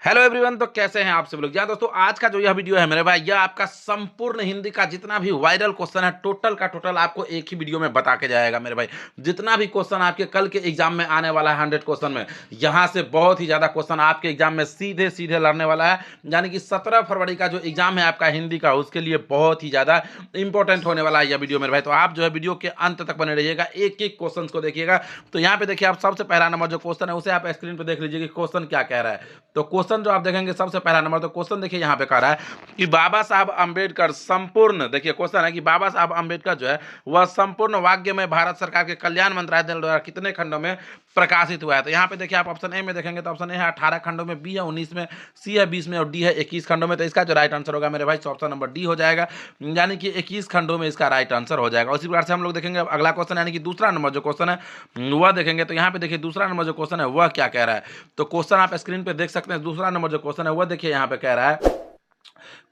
Hello everyone. तो कैसे हैं आप सब लोग। दोस्तों आज का जो यह वीडियो है मेरे भाई, यह आपका संपूर्ण हिंदी का जितना भी वायरल क्वेश्चन है टोटल का टोटल आपको एक ही वीडियो में बता के जाएगा मेरे भाई। जितना भी क्वेश्चन आपके कल के एग्जाम में आने वाला है 100 क्वेश्चन में, यहाँ से बहुत ही ज्यादा क्वेश्चन आपके एग्जाम में सीधे सीधे लड़ने वाला है। यानी कि 17 फरवरी का जो एग्जाम है आपका हिंदी का, उसके लिए बहुत ही ज्यादा इंपॉर्टेंट होने वाला है यह वीडियो मेरे भाई। तो आप जो है वीडियो के अंत तक बने रहिएगा, एक एक क्वेश्चन को देखिएगा। तो यहाँ पे देखिए, आप सबसे पहला नंबर जो क्वेश्चन है उसे आप स्क्रीन पे देख लीजिए कि क्वेश्चन क्या कह रहा है। तो क्वेश्चन जो आप देखेंगे सबसे पहला नंबर, तो क्वेश्चन देखिए यहाँ पे कह रहा है कि बाबा साहब अंबेडकर संपूर्ण, देखिए क्वेश्चन है कि बाबा साहब अंबेडकर जो है वह संपूर्ण वाक्य में भारत सरकार के कल्याण मंत्रालय द्वारा कितने खंडों में प्रकाशित हुआ है। तो यहाँ पे देखिए, आप ऑप्शन ए में देखेंगे तो ऑप्शन ए है 18 खंडों में, बी है 19 में, सी है 20 में और डी है 21 खंडों में। तो इसका जो राइट आंसर होगा मेरे भाई, ऑप्शन नंबर डी हो जाएगा, यानी कि 21 खंडों में इसका राइट आंसर हो जाएगा। उसी प्रकार से हम लोग देखेंगे अगला क्वेश्चन, यानी कि दूसरा नंबर जो क्वेश्चन है वह देखेंगे। तो यहाँ पे देखिए दूसरा नंबर जो क्वेश्चन है वह क्या कह रहा है। तो क्वेश्चन आप स्क्रीन पे देख सकते हैं। दूसरा नंबर जो क्वेश्चन है वह देखिए यहाँ पे कह रहा है,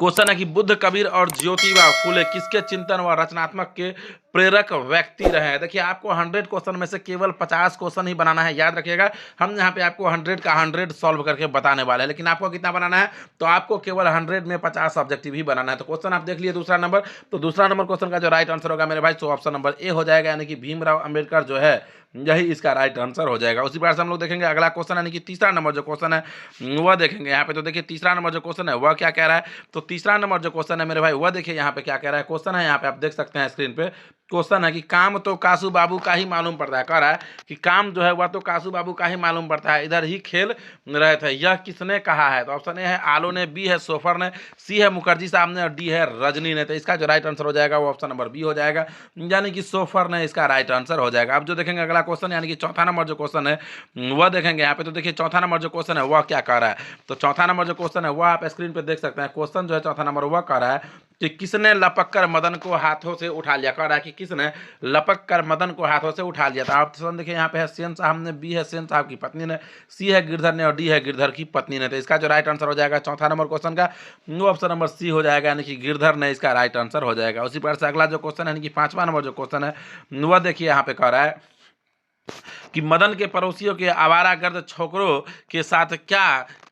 क्वेश्चन है कि बुद्ध, कबीर और ज्योतिबा फूले किसके चिंतन व रचनात्मक के प्रेरक व्यक्ति रहे हैं। देखिए आपको 100 क्वेश्चन में से केवल 50 क्वेश्चन ही बनाना है, याद रखिएगा। हम यहाँ पे आपको 100 का 100 सॉल्व करके बताने वाले हैं, लेकिन आपको कितना बनाना है, तो आपको केवल 100 में 50 ऑब्जेक्टिव ही बनाना है। तो क्वेश्चन आप देख लिए दूसरा नंबर। तो दूसरा नंबर क्वेश्चन का जो राइट आंसर होगा मेरे भाई, तो ऑप्शन नंबर ए हो जाएगा, यानी कि भीमराव अंबेडकर जो है यही इसका राइट आंसर हो जाएगा। उसी प्रकार से हम लोग देखेंगे अगला क्वेश्चन, यानी कि तीसरा नंबर जो क्वेश्चन है वह देखेंगे यहाँ पे। तो देखिए तीसरा नंबर जो क्वेश्चन है वह क्या कह रहा है। तो तीसरा नंबर जो क्वेश्चन है मेरे भाई वह देखिए यहाँ पे क्या कह रहा है। क्वेश्चन है यहाँ पे, आप देख सकते हैं स्क्रीन पे। क्वेश्चन है कि काम तो कासू बाबू का ही मालूम पड़ता है। कह रहा है कि काम जो है वह तो कासू बाबू का ही मालूम पड़ता है, इधर ही खेल रहे थे, यह किसने कहा है। तो ऑप्शन ए है आलो ने, बी है सोफर ने, सी है मुखर्जी साहब ने और डी है रजनी ने। तो इसका जो राइट आंसर हो जाएगा वो ऑप्शन नंबर बी हो जाएगा, यानी कि सोफर ने इसका राइट आंसर हो जाएगा। अब जो देखेंगे अगला क्वेश्चन, यानी कि चौथा नंबर जो क्वेश्चन है वह देखेंगे यहाँ पे। तो देखिए चौथा नंबर जो क्वेश्चन है वह क्या कह रहा है। तो चौथा नंबर जो क्वेश्चन है वह आप स्क्रीन पे देख सकते हैं। क्वेश्चन जो है चौथा नंबर वह कह रहा है कि किसने लपक कर मदन को हाथों से उठा लिया। कह रहा है कि किसने लपक कर मदन को हाथों से उठा लिया। था ऑप्शन देखिए यहाँ पे है सेन साहब ने, बी है सेन साहब की पत्नी ने, सी है गिरधर ने और डी है गिरधर की पत्नी ने। तो इसका जो राइट आंसर हो जाएगा चौथा नंबर क्वेश्चन का, वो ऑप्शन नंबर सी हो जाएगा, यानी कि गिरधर ने इसका राइट आंसर हो जाएगा। उसी प्रकार से अगला जो क्वेश्चन है, यानी कि पांचवा नंबर जो क्वेश्चन है वह देखिए यहाँ पे कह रहा है कि मदन के पड़ोसियों के आवारागर्द छोकरों के साथ क्या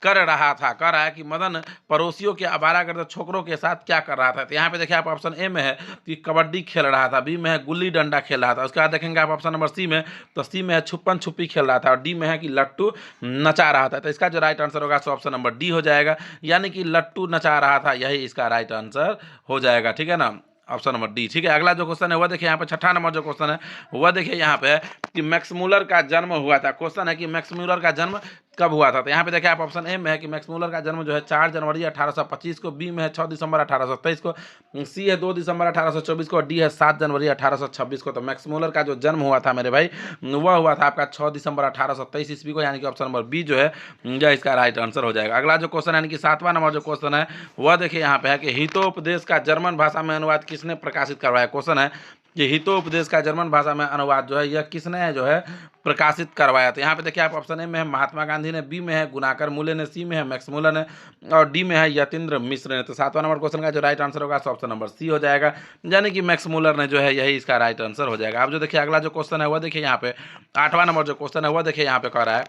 कर रहा था। कह रहा है कि मदन पड़ोसियों के आवारागर्द छोकरों के साथ क्या कर रहा था। तो यहाँ पे देखिए आप ऑप्शन ए में है कि कबड्डी खेल रहा था, बी में है गुल्ली डंडा खेल रहा था। उसके बाद देखेंगे आप ऑप्शन नंबर सी में, तो सी में है छुपन छुपी खेल रहा था और डी में है कि लट्टू नचा रहा था। तो इसका जो राइट आंसर होगा सो ऑप्शन नंबर डी हो जाएगा, यानी कि लट्टू नचा रहा था, यही इसका राइट आंसर हो जाएगा। ठीक है ना, ऑप्शन नंबर डी। ठीक है, अगला जो क्वेश्चन है वह देखिए यहाँ पे छठा नंबर जो क्वेश्चन है वह देखिए यहाँ पे कि मैक्स मूलर का जन्म हुआ था। क्वेश्चन है कि मैक्स मूलर का जन्म कब हुआ था। तो यहाँ पे देखिए आप ऑप्शन ए में है कि मैक्स मूलर का जन्म जो है 4 जनवरी 1825 को, बी में है 6 दिसंबर 1823 को, सी है 2 दिसंबर 1824 को और डी है 7 जनवरी 1826 को। तो मैक्स मूलर का जो जन्म हुआ था मेरे भाई वह हुआ था आपका 6 दिसंबर 1823 ईस्वी को, यानी कि ऑप्शन नंबर बी जो है यह इसका राइट आंसर हो जाएगा। अगला जो क्वेश्चन है, यानी कि सातवां नंबर जो क्वेश्चन है वह देखिए यहाँ पे है कि हितोपदेश का जर्मन भाषा में अनुवाद किसने प्रकाशित करवाया। क्वेश्चन है कि हितोपदेश का जर्मन भाषा में अनुवाद जो है यह किसने जो है प्रकाशित करवाया। तो यहाँ पे देखिए आप ऑप्शन ए में है महात्मा गांधी ने, बी में है गुनाकर मूले ने, सी में है मैक्स मूलर ने और डी में है यतीन्द्र मिश्र ने। तो सातवां नंबर क्वेश्चन का जो राइट आंसर होगा ऑप्शन नंबर सी हो जाएगा, यानी कि मैक्स मूलर ने जो है यही इसका राइट आंसर हो जाएगा। अब जो देखिए अगला जो क्वेश्चन है वह देखिए यहाँ पे आठवां नंबर जो क्वेश्चन है वह देखिए यहाँ पे कह रहा है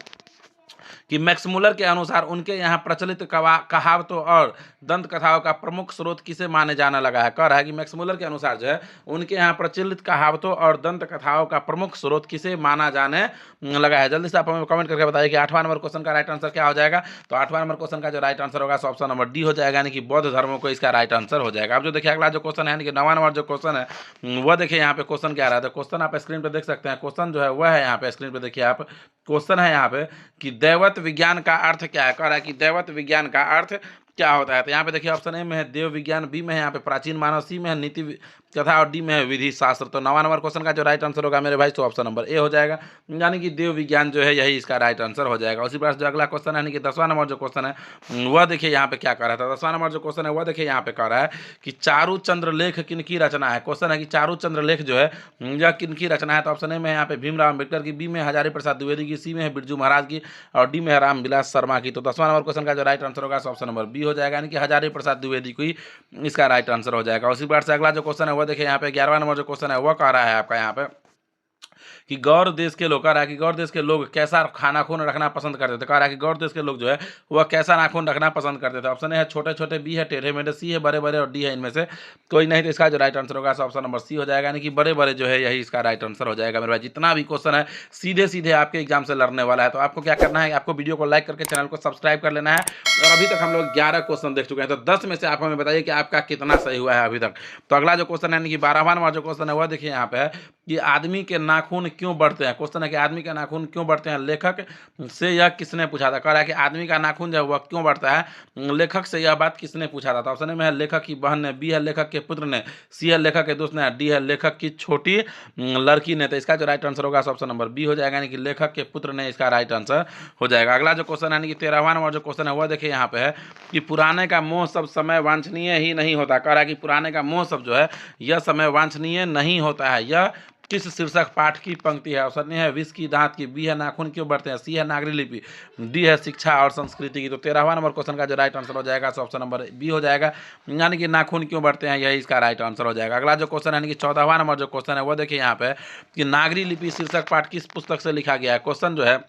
कि मैक्स मूलर के अनुसार उनके यहाँ प्रचलित कहावतों और दंत कथाओं का प्रमुख स्रोत किसे माने जाने लगा है। कह रहा है कि मैक्स मूलर के अनुसार जो है उनके यहाँ प्रचलित कहावतों और दंत कथाओं का प्रमुख स्रोत किसे माना जाने लगा है। जल्दी से आप हमें कमेंट करके बताइए कि आठवां नंबर क्वेश्चन का राइट आंसर क्या हो जाएगा। तो आठवां नंबर क्वेश्चन का जो राइट आंसर होगा ऑप्शन नंबर डी हो जाएगा, यानी कि बौद्ध धर्मों को इसका राइट आंसर हो जाएगा। अब जो देखिए अगला जो क्वेश्चन है, यानी कि नवा नंबर जो क्वेश्चन है वह देखिए यहाँ पे क्वेश्चन क्या रहा था। क्वेश्चन आप स्क्रीन पे देख सकते हैं। क्वेश्चन जो है वह है यहाँ पे स्क्रीन पे देखिए आप, क्वेश्चन है यहाँ पे कि दैवत विज्ञान का अर्थ क्या है। कह रहा है कि दैवत विज्ञान का अर्थ क्या होता है। तो यहाँ पे देखिए ऑप्शन ए में है देव विज्ञान, बी में है यहाँ पे प्राचीन मानव, सी में है नीति कथा और डी में है विधि शास्त्र। तो नवा नंबर क्वेश्चन का जो राइट आंसर होगा मेरे भाई तो ऑप्शन नंबर ए हो जाएगा, यानी कि देव विज्ञान जो है यही इसका राइट आंसर हो जाएगा। उसी प्रकार जो अगला क्वेश्चन है, यानी कि 10वां नंबर जो क्वेश्चन है वह देखिए यहाँ पे क्या कर रहा था। 10वां नंबर जो क्वेश्चन है वह देखिए यहाँ पे कह रहा है कि चारू चंद्र लेख किनकी रचना है। क्वेश्चन है कि चारू चंद्र लेख जो है यह किनकी रचना है। तो ऑप्शन ए में यहाँ पे भीमराव अम्बेडकर की, बी में हजारी प्रसाद द्विवेदी की, सी में है बिरजू महाराज की और डी में है रामविलास शर्मा की। तो 10वां नंबर क्वेश्चन का जो राइट आंसर होगा ऑप्शन नंबर बी हो जाएगा, यानी कि हजारी प्रसाद द्विवेदी को ही इसका राइट आंसर हो जाएगा। उसी प्रकार से अगला जो क्वेश्चन है वह देखिए यहाँ पे 11वां नंबर जो क्वेश्चन है वह कह रहा है आपका यहाँ पे कि गौर देश के लोग, कह रहा है कि गौर देश के लोग कैसा नाखून रखना पसंद करते थे। कह रहा है कि गौर देश के लोग जो है वह कैसा नाखून रखना पसंद करते थे। ऑप्शन ए है छोटे छोटे, बी है टेढ़े मेढ़े, सी है बड़े बड़े और डी है इनमें से कोई नहीं। तो इसका जो राइट आंसर होगा ऑप्शन नंबर सी हो जाएगा, यानी कि बड़े बड़े जो है यही इसका राइट आंसर हो जाएगा मेरे भाई। जितना भी क्वेश्चन है सीधे सीधे आपके एग्जाम से लड़ने वाला है। तो आपको क्या करना है, आपको वीडियो को लाइक करके चैनल को सब्सक्राइब कर लेना है। और अभी तक हम लोग 11 क्वेश्चन देख चुके हैं, तो 10 में से आप हमें बताइए कि आपका कितना सही हुआ है अभी तक। तो अगला जो क्वेश्चन है, यानी कि 12वां नंबर जो क्वेश्चन है वह देखिए यहाँ पे है कि आदमी के नाखून क्यों बढ़ते हैं। क्वेश्चन है कि आदमी के नाखून क्यों बढ़ते हैं, लेखक से यह किसने पूछा था। कह रहा है कि आदमी का नाखून जो है वह क्यों बढ़ता है, लेखक से यह बात किसने पूछा था। तो ऑप्शन में है लेखक की बहन ने, बी है लेखक के पुत्र ने, सी है लेखक के दोस्त ने, डी है लेखक की छोटी लड़की ने। तो इसका जो राइट आंसर होगा ऑप्शन नंबर बी हो जाएगा, यानी कि लेखक के पुत्र ने इसका राइट आंसर हो जाएगा। अगला जो क्वेश्चन है, यानी कि 13वां नंबर जो क्वेश्चन है वह देखिए यहाँ पे है कि पुराने का मोह सब समय वांछनीय ही नहीं होता। कह रहा है कि पुराने का मोह सब जो है यह समय वांछनीय नहीं होता है। यह किस शीर्षक पाठ की पंक्ति है। ऑप्शन ए है विष की दांत की, बी है नाखून क्यों बढ़ते हैं, सी है नागरी लिपि, डी है शिक्षा और संस्कृति की। तो 13वां नंबर क्वेश्चन का जो राइट आंसर हो जाएगा ऑप्शन नंबर बी हो जाएगा, यानी कि नाखून क्यों बढ़ते हैं, यही इसका राइट आंसर हो जाएगा। अगला जो क्वेश्चन है, यानी कि 14वां नंबर जो क्वेश्चन है वो देखिए यहाँ पे कि नागरी लिपि शीर्षक पाठ किस पुस्तक से लिखा गया है। क्वेश्चन जो है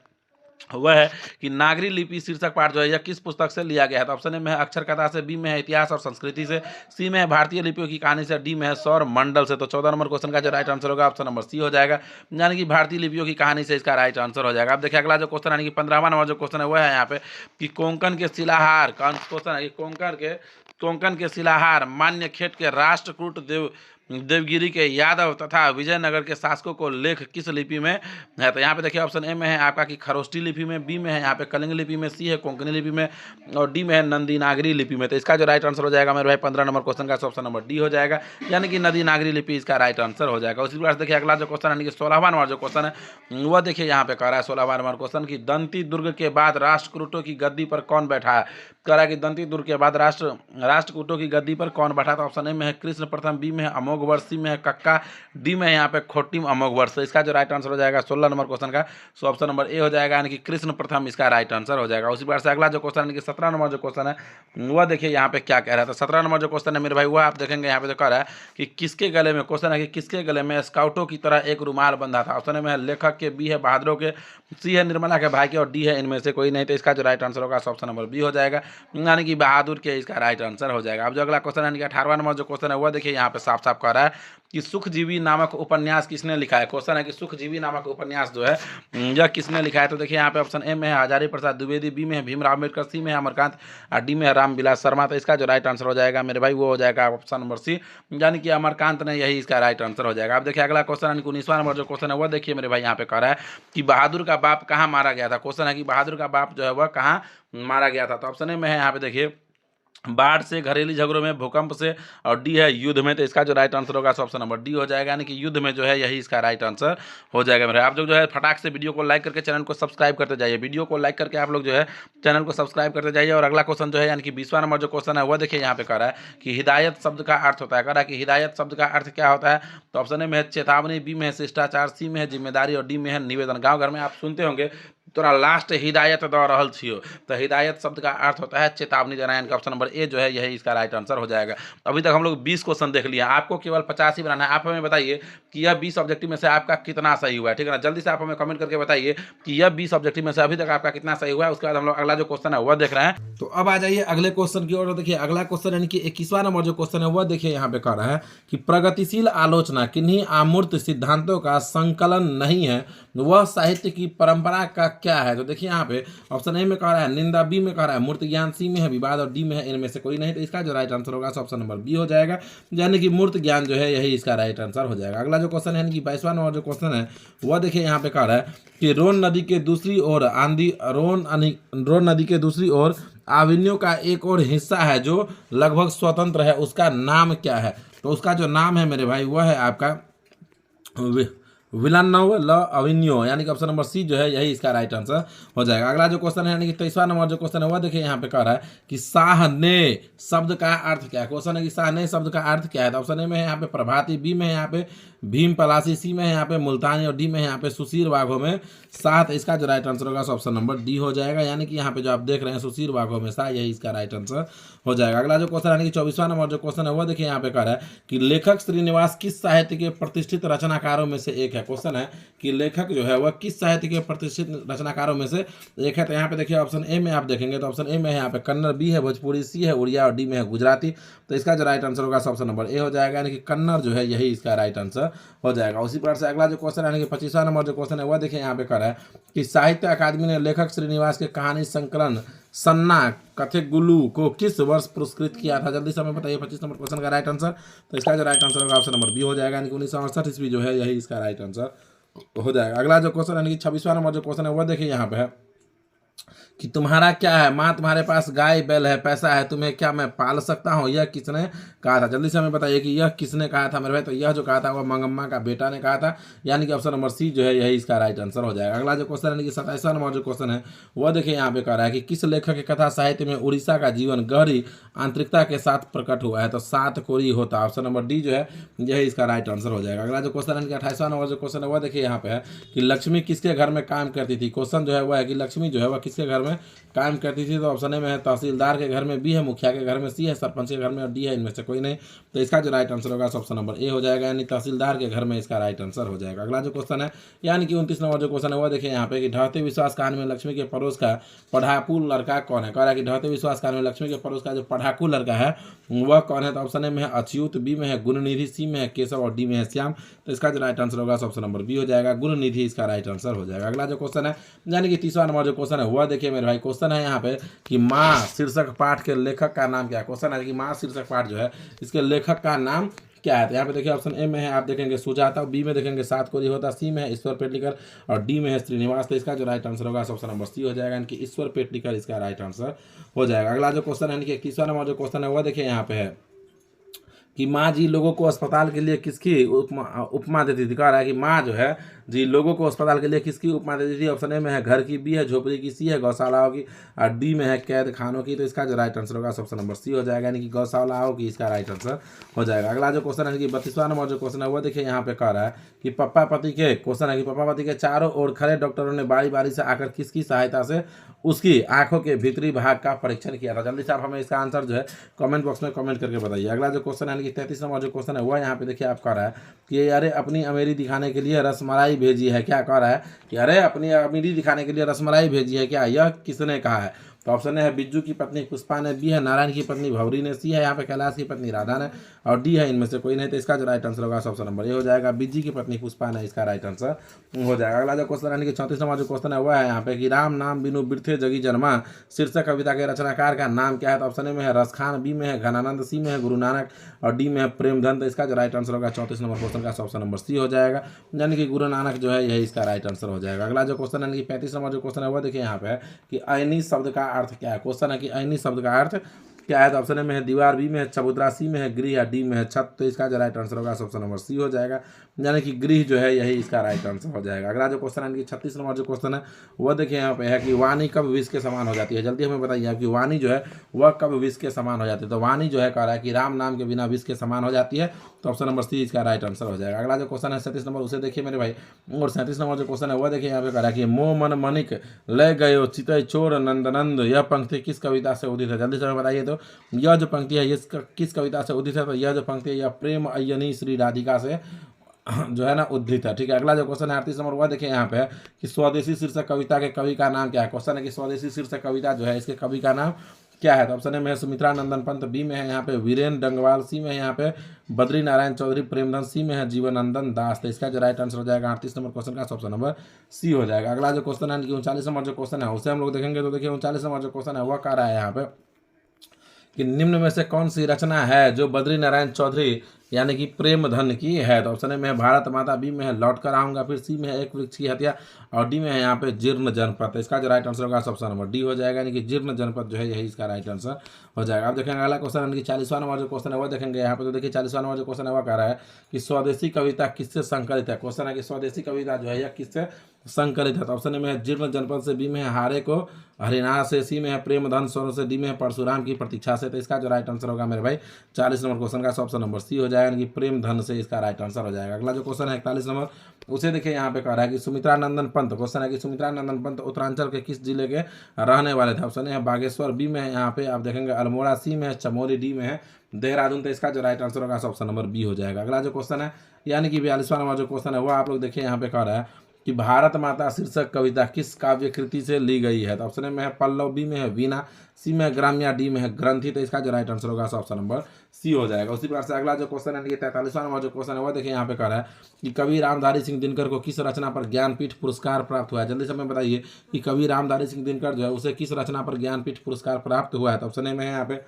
वह है कि नागरी लिपि शीर्षक पाठ जो है यह किस पुस्तक से लिया गया है। तो ऑप्शन ए में है अक्षर कथा से, बी में है इतिहास और संस्कृति से, सी में है भारतीय लिपियों की कहानी से, डी में है सौर मंडल से। तो 14 नंबर क्वेश्चन का जो राइट आंसर होगा ऑप्शन नंबर सी हो जाएगा, यानी कि भारतीय लिपियों की कहानी से इसका राइट आंसर हो जाएगा। अब देखिए अगला जो क्वेश्चन यानी कि 15वां नंबर जो क्वेश्चन है वह है यहाँ पे कि कोंकण के शिलाहार, क्वेश्चन है कि कोंकण के शिलाहार मान्य खेट के राष्ट्रकूट देवगिरी के यादव तथा विजयनगर के शासकों को लेख किस लिपि में है। तो यहाँ पे देखिए ऑप्शन ए में है आपका कि खरोष्टी लिपि में, बी में है यहाँ पे कलिंग लिपि में, सी है कोंकणी लिपि में और डी में है नंदी नागरी लिपि में। तो इसका जो राइट आंसर हो जाएगा मेरे भाई 15 नंबर क्वेश्चन का ऑप्शन नंबर डी हो जाएगा, यानी कि नदी नागरी लिपि इसका राइट आंसर हो जाएगा। उसी प्रकार से देखिए अगला जो क्वेश्चन यानी कि 16वां नंबर जो क्वेश्चन है वह देखिए यहाँ पे कह रहा है 16वां नंबर क्वेश्चन की दंती दुर्ग के बाद राष्ट्रकूटों की गद्दी पर कौन बैठा है। कह रहा है कि दंती दुर्ग के बाद राष्ट्रकूटों की गद्दी पर कौन बैठा। तो ऑप्शन ए में है कृष्ण प्रथम, बी में है अमोघवर्ष, सी में है कक्का, डी में यहाँ पे खोटिम अमोघवर्ष। तो इसका जो राइट आंसर हो जाएगा 16 नंबर क्वेश्चन का ऑप्शन नंबर ए हो जाएगा, यानी कि कृष्ण प्रथम इसका राइट आंसर हो जाएगा। उसी प्रकार से अगला जो क्वेश्चन यानी कि 17 नंबर जो क्वेश्चन है वह देखिए यहाँ पे क्या कह रहा है। तो 17 नंबर जो क्वेश्चन है मेरे भाई वह आप देखेंगे यहाँ पे जो कह रहा है कि किसके गले में, क्वेश्चन है कि किसके गले में स्काउटों की तरह एक रुमाल बंधा था। ऑप्शन में है लेखक के, बी है बहादुरों के, सी है निर्मला के भाई के और डी है इनमें से कोई नहीं। तो इसका जो राइट आंसर होगा ऑप्शन नंबर बी हो जाएगा, यानी कि बहादुर के इसका राइट आंसर हो जाएगा। अब जो अगला क्वेश्चन यानी कि 18वां नंबर जो क्वेश्चन है वह देखिए यहाँ पे साफ साफ कह रहा है कि सुखजीवी नामक उपन्यास किसने लिखा है। क्वेश्चन है कि सुखजीवी नामक उपन्यास जो है यह किसने लिखा है। तो देखिए यहाँ पे ऑप्शन ए में है हजारी प्रसाद द्विवेदी, बी में है भीमराव अम्बेडकर, सी में है अमरकांत और डी में है रामविलास शर्मा। तो इसका जो राइट आंसर हो जाएगा मेरे भाई वो हो जाएगा ऑप्शन नंबर सी, यानी कि अमरकांत ने, यही इसका राइट आंसर हो जाएगा। अब देखिए अगला क्वेश्चन यानी 19वां नंबर जो क्वेश्चन है वह देखिए मेरे भाई यहाँ पे कह रहा है कि बहादुर का बाप कहाँ मारा गया था। क्वेश्चन है कि बहादुर का बाप जो है वह कहाँ मारा गया था। तो ऑप्शन ए में है यहाँ पे देखिए बाढ़ से, घरेलू झगड़ों में, भूकंप से और डी है युद्ध में। तो इसका जो राइट आंसर होगा ऑप्शन नंबर डी हो जाएगा, यानी कि युद्ध में जो है यही इसका राइट आंसर हो जाएगा मेरे। आप जो है फटाक से वीडियो को लाइक करके चैनल को सब्सक्राइब करते जाइए, वीडियो को लाइक करके आप लोग जो है चैनल को सब्सक्राइब करते जाइए। और अगला क्वेश्चन जो है यानी कि 20वां नंबर जो क्वेश्चन है वह देखिए यहाँ पे कह रहा है कि हिदायत शब्द का अर्थ होता है। कह रहा है कि हिदायत शब्द का अर्थ क्या होता है। तो ऑप्शन ए में है चेतावनी, बी में है शिष्टाचार, सी में है जिम्मेदारी और डी में है निवेदन। गाँव घर में आप सुनते होंगे तोरा लास्ट हिदायत दे रहल छियो। तो हिदायत शब्द का अर्थ होता है चेतावनी देना, यानी कि ऑप्शन नंबर ए जो है यही इसका राइट आंसर हो जाएगा। अभी तक हम लोग 20 क्वेश्चन देख लिया, आपको केवल 50 ही बनाना है। आप हमें बताइए कि यह 20 ऑब्जेक्टिव में से आपका कितना सही हुआ है, ठीक है ना। जल्दी से आप हमें कमेंट करके बताइए कि यह 20 ऑब्जेक्टिव में से अभी तक आपका कितना सही हुआ है। उसके बाद हम लोग अगला जो क्वेश्चन है वह देख रहे हैं। तो अब आ जाइए अगले क्वेश्चन की ओर। देखिए अगला क्वेश्चन यानी कि 21वां नंबर जो क्वेश्चन है वह देखिए यहाँ पे कह रहा है कि प्रगतिशील आलोचना किन्हीं अमूर्त सिद्धांतों का संकलन नहीं है, वह साहित्य की परंपरा का क्या है। तो देखिए यहाँ पे ऑप्शन ए में कह रहा है निंदा, बी में कह रहा है मूर्त ज्ञान, सी में है विवाद और डी में है इनमें से कोई नहीं। तो इसका जो राइट आंसर होगा ऑप्शन नंबर बी हो जाएगा, यानी कि मूर्त ज्ञान जो है यही इसका राइट आंसर हो जाएगा। अगला जो क्वेश्चन है यानी कि 22वां नंबर जो क्वेश्चन है वह देखिए यहाँ पे कह रहा है कि रोन नदी के दूसरी ओर रोन नदी के दूसरी ओर आविन्यो का एक और हिस्सा है जो लगभग स्वतंत्र है, उसका नाम क्या है। तो उसका जो नाम है मेरे भाई वह है आपका विलानव ल अविन्यो, यानी कि ऑप्शन नंबर सी जो है यही इसका राइट आंसर हो जाएगा। अगला जो क्वेश्चन है यानी कि 23वां नंबर जो क्वेश्चन है वह देखिए यहाँ पे कह रहा है कि साहने शब्द का अर्थ क्या है। क्वेश्चन है कि साहने शब्द का अर्थ क्या है। तो ऑप्शन ए में है यहाँ पे प्रभाती, बी में है यहाँ पे भीम पलासी, सी में है यहाँ पे मुल्तानी और डी में है यहाँ पे सुशीर बाघों में साथ। इसका जो राइट आंसर होगा ऑप्शन नंबर डी हो जाएगा, यानी कि यहाँ पे जो आप देख रहे हैं सुशीर बाघों में सा, यही इसका राइट आंसर हो जाएगा। अगला जो क्वेश्चन यानी कि 24वां नंबर जो क्वेश्चन है वह देखिए यहाँ पे कह रहा है कि लेखक श्रीनिवास किस साहित्य के प्रतिष्ठित रचनाकारों में से एक है। है। क्वेश्चन है कि लेखक जो है वह किस साहित्य के प्रतिष्ठित रचनाकारों में से एक है। तो यहाँ पे देखिए ऑप्शन ए में आप देखेंगे तो ऑप्शन ए में यहाँ पे कन्नड़, बी है भोजपुरी, सी है उड़िया और डी में है गुजराती। तो इसका जो राइट आंसर होगा ऑप्शन नंबर ए हो जाएगा, यानी कि कन्नड़ जो है यही इसका राइट आंसर हो जाएगा। उसी प्रकार से अगला जो क्वेश्चन है यानी कि 25वां नंबर जो क्वेश्चन है वह देखिए यहाँ पे कर है कि साहित्य अकादमी ने लेखक श्रीनिवास के कहानी संकलन सन्ना कथेगुलू को किस वर्ष पुरस्कृत किया था। जल्दी से हमें बताइए 25 नंबर क्वेश्चन का राइट आंसर। तो इसका जो राइट आंसर होगा ऑप्शन नंबर बी हो जाएगा, यानी कि 1968 ईस्वी जो है यही इसका राइट आंसर हो जाएगा। अगला जो क्वेश्चन यानी कि 26वां नंबर जो क्वेश्चन है वह देखिए यहाँ पे है कि तुम्हारा क्या है, माँ तुम्हारे पास गाय बैल है, पैसा है, तुम्हें क्या मैं पाल सकता हूँ, यह किसने कहा था। जल्दी से हमें बताइए कि यह किसने कहा था मेरे भाई। तो यह जो कहा था वह मंगम्मा का बेटा ने कहा था, यानी कि ऑप्शन नंबर सी जो है यही इसका राइट आंसर हो जाएगा। अगला जो क्वेश्चन यानी कि 27वां नंबर जो क्वेश्चन है वह देखिए यहाँ पे कह रहा है कि किस लेखक के कथा साहित्य में उड़ीसा का जीवन गहरी आंतरिकता के साथ प्रकट हुआ है। तो सात कोरी होता, ऑप्शन नंबर डी जो है यही इसका राइट आंसर हो जाएगा। अगला जो क्वेश्चन है कि 28वां नंबर जो क्वेश्चन है वह देखिए यहाँ पे है कि लक्ष्मी किसके घर में काम करती थी। क्वेश्चन जो है वह है कि लक्ष्मी जो है वह किसके घर में काम करती थी। तो ऑप्शन ए में है तहसीलदार के घर में, बी है मुखिया के घर में, सी है सरपंच के घर में और डी है इनमें से कोई नहीं। तो इसका जो राइट आंसर होगा ऑप्शन नंबर ए हो जाएगा, यानी तहसीलदार के घर में इसका राइट आंसर हो जाएगा। अगला जो क्वेश्चन है यानी कि 29 नंबर जो क्वेश्चन है वह देखिए यहाँ पे कि ढहते विश्वास कहानी में लक्ष्मी के पड़ोस का पढ़ाकू लड़का कौन है। कह रहा है कि ढहते विश्वास कहानी में लक्ष्मी के पड़ोस का जो पढ़ाकू लड़का है वह कौन है। तो ऑप्शन ए में है अच्युत, बी में है गुणनिधि, सी में है केशव और डी में है श्याम। तो इसका जो राइट आंसर होगा ऑप्शन नंबर बी हो जाएगा, गुणनिधि इसका राइट आंसर हो जाएगा। अगला जो क्वेश्चन है यानी कि 30वां नंबर जो क्वेश्चन है वह देखिए मेरे भाई, क्वेश्चन है यहाँ पे कि माँ शीर्षक पाठ के लेखक का नाम क्या है। क्वेश्चन है कि माँ शीर्षक पाठ जो है इसके लेखक का नाम क्या है। तो यहाँ पे देखिए ऑप्शन ए में है आप देखेंगे सुजाता, बी में देखेंगे सात कोरी होता, सी में है ईश्वर पेटलीकर और डी में है श्रीनिवास। तो इसका जो राइट आंसर होगा ऑप्शन नंबर सी हो जाएगा, यानी कि ईश्वर पेटलीकर इसका राइट आंसर हो जाएगा। अगला जो क्वेश्चन है कि 21वां नंबर जो क्वेश्चन है वह देखिए यहाँ पे है कि माँ जी लोगों को अस्पताल के लिए किसकी उपमा देती थी। कह रहा है कि माँ जो है जी लोगों को अस्पताल के लिए किसकी उपमा देती थी। ऑप्शन ए में है घर की, बी है झोपड़ी की, सी है गौशालाओं की और डी में है कैद खानों की। तो इसका जो राइट आंसर होगा ऑप्शन नंबर सी हो जाएगा, यानी कि गौशालाओं की इसका राइट आंसर हो जाएगा। अगला जो क्वेश्चन है कि 32वां नंबर जो क्वेश्चन है वो देखिए यहाँ पे कह रहा है कि पप्पा पति के क्वेश्चन है कि पप्पा पति के चारों ओर खड़े डॉक्टरों ने बारी बारी से आकर किसकी सहायता से उसकी आंखों के भीतरी भाग का परीक्षण किया था। जल्दी से आप हमें इसका आंसर जो है कमेंट बॉक्स में कमेंट करके बताइए। अगला जो क्वेश्चन है कि 33 नंबर जो क्वेश्चन है वह यहाँ पे देखिए आप कह रहा है कि अरे अपनी अमीरी दिखाने के लिए रसमलाई भेजी है। क्या कह रहा है कि अरे अपनी अमीरी दिखाने के लिए रसमलाई भेजी है क्या, यह किसने कहा है। तो ऑप्शन है बिज्जू की पत्नी पुष्पा ने, बी है नारायण की पत्नी भवरी ने, सी है यहाँ पे कैलाश की पत्नी राधा ने और डी है इनमें से कोई नहीं। तो इसका जो राइट आंसर होगा ऑप्शन नंबर ए हो जाएगा, बिज्जी की पत्नी पुष्पा ने इसका राइट आंसर हो जाएगा। अगला जो क्वेश्चन यानी कि 34 नंबर जो क्वेश्चन है वह है यहाँ पे कि राम नाम बिनु बिरथे जगी जन्मा शीर्षक कविता के रचनाकार का नाम क्या है। तो ऑप्शन ए में है रसखान, बी में है घनानंद, सी में है गुरु नानक और डी में है प्रेमधन। तो इसका जो राइट आंसर होगा 34 नंबर क्वेश्चन का ऑप्शन नंबर सी हो जाएगा, यानी कि गुरु नानक जो है यही इसका राइट आंसर हो जाएगा। अगला जो क्वेश्चन यानी कि 35 नंबर जो क्वेश्चन है वह देखिए यहाँ पे है कि ऐनी शब्द का अर्थ क्या है। क्वेश्चन है कि ऐनी शब्द का अर्थ क्या है। तो ऑप्शन ए में है दीवार, बी में है चबूतरा, सी में है गृह या डी में है छत। तो इसका जो राइट आंसर होगा ऑप्शन नंबर सी हो जाएगा, यानी कि गृह जो है यही इसका राइट आंसर हो जाएगा। अगला जो क्वेश्चन है कि 36 नंबर जो क्वेश्चन है वह देखिए यहाँ पे है कि वाणी कब विष के समान हो जाती है। जल्दी हमें बताइए कि वाणी जो है वह कब विष के समान हो जाती है। तो वाणी जो है कह रहा है कि राम नाम के बिना विष के समान हो जाती है। तो ऑप्शन नंबर सी इसका राइट आंसर हो जाएगा। अगला जो क्वेश्चन है 37 नंबर उसे देखिए मेरे भाई, और 37 नंबर जो क्वेश्चन है वह देखिए यहाँ पे कह रहा है कि मोह मन मनिक ले गयो चितई चोर नंदनंद, यह पंक्ति किस कविता से उदित है। जल्दी से हमें बताइए तो यह जो पंक्ति है ये किस कविता से उदित है। तो यह जो पंक्ति है यह प्रेम अय्यनी श्री राधिका से जो है ना उद्धृत है। ठीक है, अगला जो क्वेश्चन है 38 नंबर वह देखिए यहाँ पे है कि स्वदेशी शीर्षक कविता के कवि का नाम क्या है। क्वेश्चन है कि स्वदेशी शीर्षक कविता जो है इसके कवि का नाम क्या है। तो ऑप्शन ए में है सुमित्रा नंदन पंत, बी में है यहाँ पे वीरेन डंगवाल, सी में है यहाँ पे बद्री नारायण चौधरी प्रेमधन, सी में है जीवनंदन दास। तो इसका जो राइट आंसर हो जाएगा 38 नंबर क्वेश्चन का ऑप्शन नंबर सी हो जाएगा। अगला जो क्वेश्चन है कि 39 नंबर जो क्वेश्चन है उसे हम लोग देखेंगे। तो देखिए 39 नंबर जो क्वेश्चन है वह कह रहा है यहाँ पे कि निम्न में से कौन सी रचना है जो बद्री नारायण चौधरी यानी कि प्रेमधन की है। तो ऑप्शन ए में है भारत माता, बी में है लौट कर आऊँगा, फिर सी में है एक वृक्ष की हत्या और डी में है यहाँ पे जीर्ण जनपद। तो इसका जो राइट आंसर होगा ऑप्शन नंबर डी हो जाएगा, यानी कि जीर्ण जनपद जो है यही इसका राइट आंसर हो जाएगा। अब देखेंगे अगला क्वेश्चन यानी कि 40वां नंबर जो क्वेश्चन है वह देखेंगे यहाँ पे। तो देखिए 40वां नंबर जो क्वेश्चन है वह कह रहा है कि स्वदेशी कविता किससे संकलित है। क्वेश्चन है कि स्वदेशी कविता जो है यह किससे संकलित है। तो ऑप्शन ए में है जीर्ण जनपद से, बी में है हारे को हरिनाथ से, सी में है प्रेमधन स्वरों से, डी में है परशुराम की प्रतीक्षा से। तो इसका जो राइट आंसर होगा मेरे भाई 40 नंबर क्वेश्चन का ऑप्शन नंबर सी हो जाएगा। जाएगा, यानी कि प्रेम धन से इसका राइट आंसर हो जाएगा। अगला जो क्वेश्चन है 41 नंबर, उसे देखिए यहाँ पे कह रहा है कि सुमित्रा नंदन पंत, क्वेश्चन है कि सुमित्रा नंदन पंत उत्तरांचल के किस जिले के रहने वाले थे? ऑप्शन है बागेश्वर, बी में है यहाँ पे आप देखेंगे अल्मोड़ा, सी में है चमोली, डी में है देहरादून। तो इसका जो राइट आंसर होगा ऑप्शन नंबर बी हो जाएगा। अगला जो क्वेश्चन है यानी कि 42वां नंबर जो क्वेश्चन है वो आप लोग देखिए यहाँ पे कह रहा है कि भारत माता शीर्षक कविता किस काव्य कृति से ली गई है? तो ऑप्शन में है पल्लव, बी में है वीणा, सी में है ग्राम्या, डी में है ग्रंथि। तो इसका जो राइट आंसर होगा ऑप्शन नंबर सी हो जाएगा। उसी प्रकार से अगला जो क्वेश्चन है 43वां नंबर जो क्वेश्चन है वो देखिए यहाँ पे कह रहा है कि कवि रामधारी सिंह दिनकर को किस रचना पर ज्ञानपीठ पुरस्कार प्राप्त हुआ है? जल्दी से हमें बताइए कि कवि रामधारी सिंह दिनकर जो है उसे किस रचना पर ज्ञानपीठ पुरस्कार प्राप्त हुआ है? तो ऑप्शन में है यहाँ पे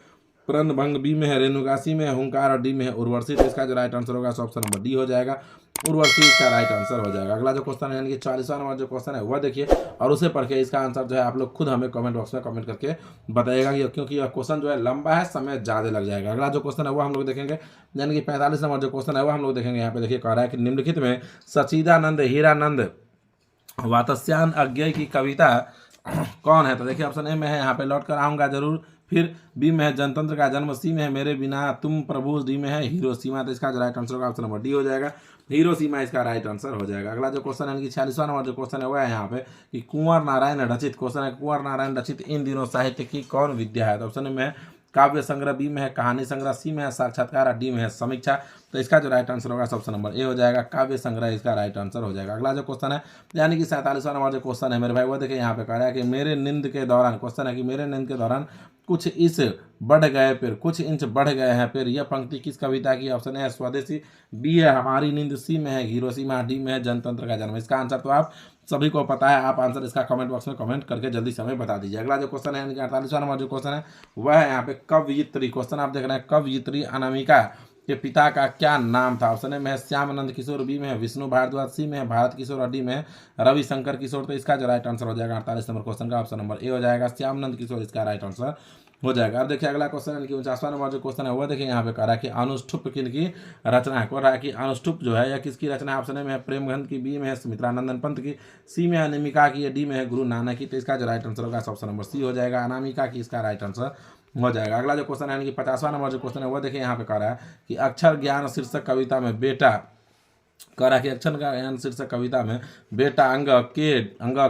प्रणभंग, बी में है रेणुका, सी में है हुंकार और डी में है उर्वशी। तो इसका जो राइट आंसर होगा ऑप्शन नंबर डी हो जाएगा, उर्वशी इसका राइट आंसर हो जाएगा। अगला जो क्वेश्चन है यानी कि 40वां नंबर जो क्वेश्चन है वह देखिए और उसे पढ़ के इसका आंसर जो है आप लोग खुद हमें कमेंट बॉक्स में कमेंट करके बताइएगा क्योंकि यह क्वेश्चन जो है लंबा है, समय ज़्यादा लग जाएगा। अगला जो क्वेश्चन है वो हम लोग देखेंगे यानी कि 45 नंबर जो क्वेश्चन है वो हम लोग देखेंगे। यहाँ पे देखिए कह रहा है कि निम्नलिखित में सच्चिदानंद हीरानंद वात्स्यायन अज्ञेय की कविता कौन है? तो देखिए ऑप्शन ए में है यहाँ पे लौट कर आऊँगा जरूर, फिर बी में है जनतंत्र का जन्म, सी में है मेरे बिना तुम प्रभु, डी में है हिरोशिमा। तो इसका जो राइट आंसर होगा ऑप्शन नंबर डी हो जाएगा, हिरोशिमा इसका राइट आंसर हो जाएगा। अगला जो क्वेश्चन है कि 46वां नंबर जो क्वेश्चन है वह है यहाँ पे कि कुंवर नारायण रचित, क्वेश्चन है कुंवर नारायण रचित इन दिनों साहित्य की कौन विद्या है? तो ऑप्शन में है काव्य संग्रह, बी में है कहानी संग्रह, सी में है साक्षात्कार और डी में है समीक्षा। तो इसका जो राइट आंसर होगा ऑप्शन नंबर ए हो जाएगा, काव्य संग्रह इसका राइट आंसर हो जाएगा। अगला जो क्वेश्चन है यानी कि 47वां नंबर जो क्वेश्चन है मेरे भाई वो देखिए यहाँ पे कह रहा है कि मेरे नींद के दौरान, क्वेश्चन है कि मेरे नींद के दौरान कुछ इंच बढ़ गए फिर कुछ इंच बढ़ गए हैं फिर यह पंक्ति किस कविता की? ऑप्शन है स्वदेशी, बी है हमारी नींद, सी में है हिरोशिमा, डी में है जनतंत्र का जन्म। इसका आंसर तो आप सभी को पता है, आप आंसर इसका कमेंट बॉक्स में कमेंट करके जल्दी से हमें बता दीजिए। अगला जो क्वेश्चन है यानी कि 48वां नंबर जो क्वेश्चन है वह है यहाँ पे कवयित्री, क्वेश्चन आप देख रहे हैं कवयित्री अनामिका के पिता का क्या नाम था? ऑप्शन में है श्यामानंद किशोर, बी में है विष्णु भारद्वाज, सी में है भारत किशोर और डी में है रविशंकर किशोर। तो इसका जो राइट आंसर हो जाएगा 48 नंबर क्वेश्चन का ऑप्शन नंबर ए हो जाएगा, श्यामानंद किशोर इसका राइट आंसर हो जाएगा। अब देखिए अगला क्वेश्चन है कि 49वां नंबर जो क्वेश्चन है वो देखिए यहाँ पे कह रहा है कि अनुष्ठुप किनकी रचना है? कह रहा है कि अनुष्ठुप जो है यह किसकी रचना है? ऑप्शन में है प्रेमगंध की, बी में है सुमित्रा नंदन पंत की, सी में है अनामिका की, डी में है गुरु नानक की। तो इसका जो राइट आंसर होगा ऑप्शन नंबर सी हो जाएगा, अनामिका की इसका राइट आंसर हो जाएगा। अगला जो क्वेश्चन है यानी कि 50वां नंबर जो क्वेश्चन है वो देखिए यहाँ पे कह रहा है कि अक्षर ज्ञान शीर्षक कविता में बेटा कह रहा है कि अक्षर ज्ञान शीर्षक कविता में बेटा अंग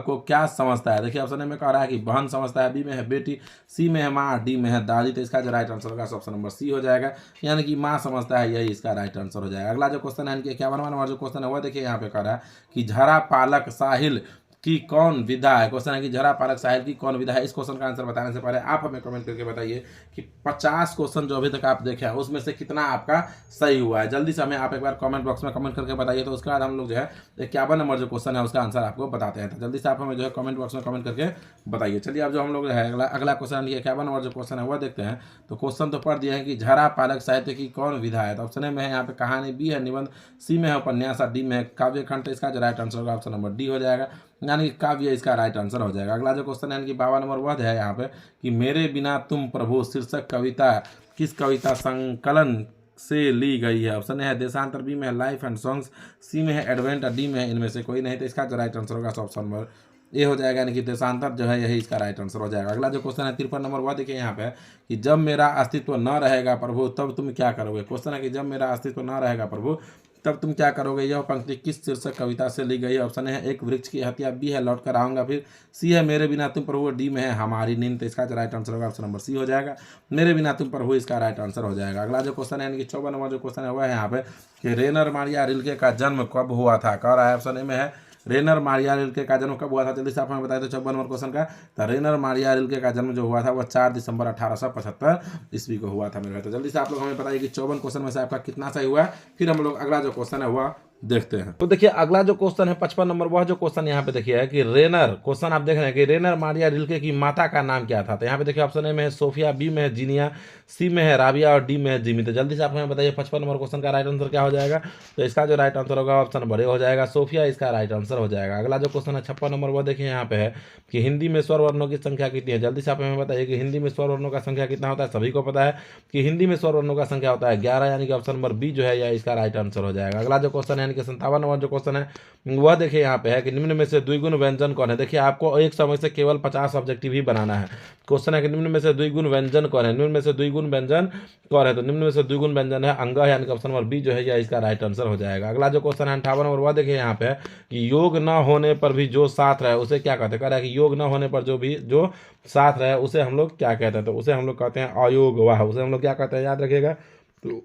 को क्या समझता है? देखिए ऑप्शन में कह रहा है कि बहन समझता है, बी में है बेटी, सी में है माँ, डी में है दादी। तो इसका जो राइट आंसर होगा ऑप्शन नंबर सी हो जाएगा, यानी कि माँ समझता है, यही इसका राइट आंसर हो जाएगा। अगला जो क्वेश्चन है यानी कि 51वां नंबर जो क्वेश्चन है वो देखिए यहाँ पे कह रहा है कि झरा पालक साहिल की कौन विधा है? क्वेश्चन है कि झरा पालक साहिल की कौन विधा है? इस क्वेश्चन का आंसर बताने से पहले आप हमें कमेंट करके बताइए कि 50 क्वेश्चन जो अभी तक आप देखे हैं उसमें से कितना आपका सही हुआ है। जल्दी से हमें आप एक बार कमेंट बॉक्स में कमेंट करके बताइए। तो उसके बाद हम लोग जो है 51 नंबर जो क्वेश्चन है उसका आंसर आपको बताते हैं। तो जल्दी से आप हमें जो है कमेंट बॉक्स में कमेंट करके बताइए। चलिए अब जो हम लोग जो है अगला क्वेश्चन 51 नंबर जो क्वेश्चन है वह देखते हैं। तो क्वेश्चन तो पढ़ दिया है कि झरा पालक साहित्य की कौन विधा है? तो ऑप्शन में है यहाँ पे कहानी, बी है निबंध, सी में है उपन्यास, डी में है काव्य खंड। तो इसका जो राइट आंसर होगा ऑप्शन नंबर डी हो जाएगा, यानी कि काव्य इसका राइट आंसर हो जाएगा। अगला जो क्वेश्चन है यानी कि 52 नंबर वह है यहाँ पे कि मेरे बिना तुम प्रभु शीर्षक कविता किस कविता संकलन से ली गई है? ऑप्शन है देशांतर, बी में है लाइफ एंड सॉन्ग्स, सी में है एडवेंट, डी में है इनमें से कोई नहीं। तो इसका जो राइट आंसर होगा ऑप्शन नंबर ए हो जाएगा, यानी कि देशांतर जो है यही इसका राइट आंसर हो जाएगा। अगला जो क्वेश्चन है 53 नंबर वह देखिए यहाँ पे कि जब मेरा अस्तित्व न रहेगा प्रभु तब तुम क्या करोगे? क्वेश्चन है कि जब मेरा अस्तित्व न रहेगा प्रभु तब तुम क्या करोगे? यह पंक्ति किस शीर्षक कविता से ली गई है? ऑप्शन है एक वृक्ष की हत्या, बी है लौट कर आऊँगा, फिर सी है मेरे बिना तुम प्रभु, डी में है हमारी नींद। तो इसका जो राइट आंसर होगा ऑप्शन नंबर सी हो जाएगा, मेरे बिना तुम प्रभु इसका राइट आंसर हो जाएगा। अगला जो क्वेश्चन है यानी कि 54 नंबर जो क्वेश्चन है वह है यहाँ पे कि रेनर मारिया रिल्के का जन्म कब हुआ था? कह रहा है ऑप्शन ए में है रेनर मारिया रिल्के का जन्म कब हुआ था? जल्दी से आप हमें बताए। तो 54 नंबर क्वेश्चन का तो रेनर मारिया रिल्के का जन्म जो हुआ था वह 4 दिसंबर 1875 ईस्वी को हुआ था मेरे भाई। तो जल्दी से आप लोग हमें बताइए कि 54 क्वेश्चन में से आपका कितना सही हुआ है। फिर हम लोग अगला जो क्वेश्चन है वह देखते हैं। तो देखिए अगला जो क्वेश्चन है 55 नंबर वह जो क्वेश्चन यहाँ पे देखिए है कि रेनर, क्वेश्चन आप देख रहे हैं कि रेनर मारिया रिल्के की माता का नाम क्या था? तो यहाँ पे देखिए ऑप्शन ए में है सोफिया, बी में है जीनिया, सी में है राबिया और डी में है जिमी। तो जल्दी से आप हमें बताइए 55 नंबर क्वेश्चन का राइट आंसर क्या हो जाएगा? तो इसका जो राइट आंसर होगा ऑप्शन नंबर ए हो जाएगा, सोफिया इसका राइट आंसर हो जाएगा। अगला जो क्वेश्चन है 56 नंबर वह देखिए यहाँ पे है कि हिंदी में स्वर वर्णों की संख्या कितनी है? जल्दी से आप हमें बताइए कि हिंदी में स्वर वर्णों का संख्या कितना होता है? सभी को पता है कि हिंदी में स्वर वर्णों का संख्या होता है 11, यानी कि ऑप्शन नंबर बी जो है यह इसका राइट आंसर हो जाएगा। अगला जो क्वेश्चन है यानी कि 57 नंबर जो क्वेश्चन है वह देखिए यहाँ पे है कि निम्न में से द्विगुण व्यंजन कौन है। देखिए आपको एक समय से केवल 50 ऑब्जेक्टिव ही बनाना है। क्वेश्चन है कि निम्न में से द्विगुण व्यंजन कौन है, निम्न में से द्विगुण व्यंजन कौन है, तो निम्न में से द्विगुण व्यंजन है अंग, यानी कि ऑप्शन नंबर बी जो है यह इसका राइट आंसर हो जाएगा। अगला जो क्वेश्चन है 58 नंबर वह देखिए यहाँ पे है कि योग न होने पर भी जो साथ रहे उसे क्या कहते हैं। कह रहा है कि योग न होने पर जो साथ रहे उसे हम लोग क्या कहते हैं, तो उसे हम लोग कहते हैं अयोगवाह। उसे हम लोग क्या कहते हैं, याद रखिएगा, तो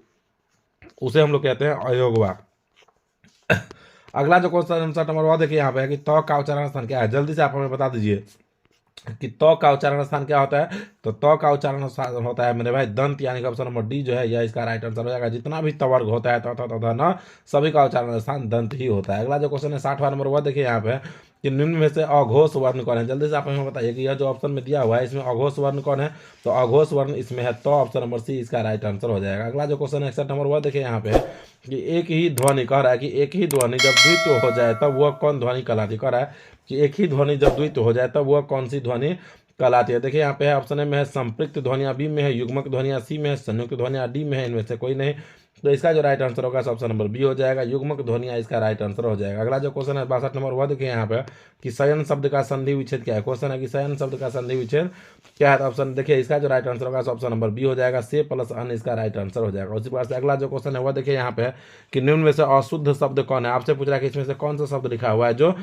उसे हम लोग कहते हैं अयोगवाह। अगला जो क्वेश्चन 59 नंबर वह देखिए यहाँ पे है कि त्वक का उच्चारण स्थान क्या है। जल्दी से आप हमें बता दीजिए कि त्वक का उच्चारण स्थान क्या होता है। तो त्वक का उच्चारण स्थान होता है मेरे भाई दंत, यानी कि ऑप्शन नंबर डी जो है यह इसका राइट आंसर हो जाएगा। जितना भी तवर्ग होता है तथा न सभी का उच्चारण स्थान दंत ही होता है। अगला जो क्वेश्चन है 60वां नंबर वह देखिए यहाँ पे कि निम्न में से अघोष वर्ण कौन है। जल्दी से आप हमें बताइए कि यह जो ऑप्शन में दिया हुआ है इसमें अघोष वर्ण कौन है। तो अघोष वर्ण इसमें है तो ऑप्शन नंबर सी इसका राइट आंसर हो जाएगा। अगला जो क्वेश्चन है 61 नंबर वह देखिए यहाँ पे है कि एक ही ध्वनि, कह रहा है कि एक ही ध्वनि जब द्वित्व हो जाए तब वह कौन ध्वनि कहलाती। कह रहा है कि एक ही ध्वनि जब द्वित्व हो जाए तब वह कौन सी ध्वनि कहलाती है। देखिए यहाँ पे है ऑप्शन ए में है संपृक्त ध्वनिया, बी में है युग्मक ध्वनिया, सी में है संयुक्त ध्वनिया, डी में है इनमें से कोई नहीं। तो इसका जो राइट आंसर होगा ऑप्शन नंबर बी हो जाएगा, युग्मक ध्वनिया इसका राइट आंसर हो जाएगा। अगला जो क्वेश्चन है 62 नंबर वह देखिए यहाँ पे कि शयन शब्द का संधि विच्छेद क्या है। क्वेश्चन है कि शयन शब्द का संधि विच्छेद क्या है। तो ऑप्शन देखिए इसका जो राइट आंसर होगा ऑप्शन नंबर बी हो जाएगा, से प्लस अन इसका राइट आंसर हो जाएगा। उसी प्रकार से अगला जो क्वेश्चन है वह देखिए यहाँ पे है कि निम्न में से अशुद्ध शब्द कौन है। आपसे पूछ रहा है कि इसमें से कौन सा शब्द लिखा हुआ है जो